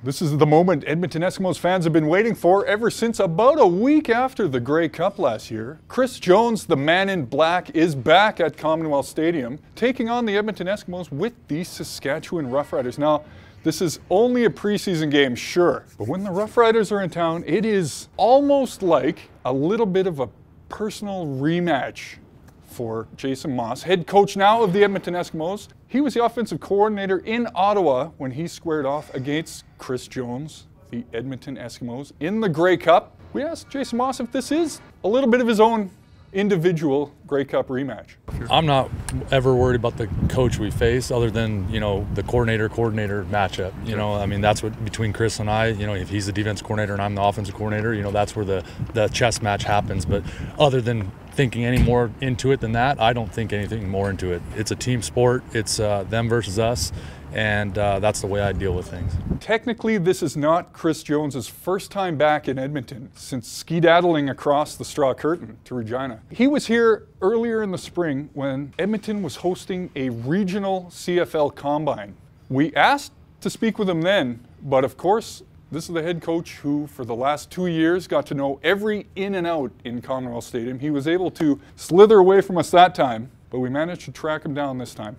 This is the moment Edmonton Eskimos fans have been waiting for ever since about a week after the Grey Cup last year. Chris Jones, the man in black, is back at Commonwealth Stadium, taking on the Edmonton Eskimos with the Saskatchewan Roughriders. Now, this is only a preseason game, sure, but when the Roughriders are in town, it is almost like a little bit of a personal rematch for Jason Maas, head coach now of the Edmonton Eskimos. He was the offensive coordinator in Ottawa when he squared off against Chris Jones, the Edmonton Eskimos, in the Grey Cup. We asked Jason Maas if this is a little bit of his own individual Grey Cup rematch. I'm not ever worried about the coach we face other than, the coordinator matchup. I mean, that's what between Chris and I, if he's the defense coordinator and I'm the offensive coordinator, that's where the chess match happens. But other than thinking any more into it than that, I don't think anything more into it. It's a team sport. It's them versus us, and that's the way I deal with things. Technically, this is not Chris Jones's first time back in Edmonton since skedaddling across the straw curtain to Regina. He was here earlier in the spring when Edmonton was hosting a regional CFL combine. We asked to speak with him then, but of course, this is the head coach who, for the last 2 years, got to know every in and out in Commonwealth Stadium. He was able to slither away from us that time, but we managed to track him down this time.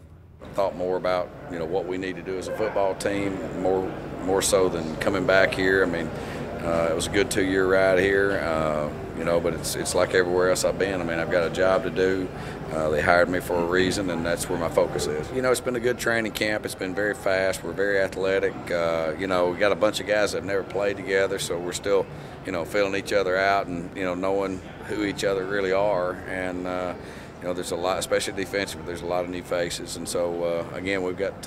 Thought more about what we need to do as a football team, more so than coming back here. I mean, it was a good 2-year ride here, but it's like everywhere else I've been. I mean, I've got a job to do. They hired me for a reason, and that's where my focus is. It's been a good training camp. It's been very fast. We're very athletic. We got a bunch of guys that have never played together, so we're still, feeling each other out and, knowing who each other really are. And there's a lot, especially defensively, there's a lot of new faces. And so, again, we got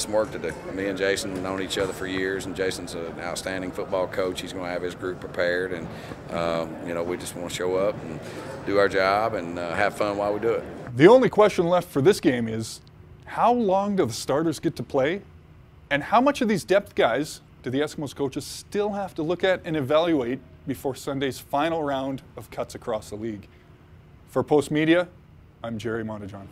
some work to do. Me and Jason have known each other for years, and Jason's an outstanding football coach. He's going to have his group prepared, and, we just want to show up and do our job and have fun while we do it. The only question left for this game is, how long do the starters get to play? And how much of these depth guys do the Eskimos coaches still have to look at and evaluate before Sunday's final round of cuts across the league? For Postmedia, I'm Gerry Moddejonge.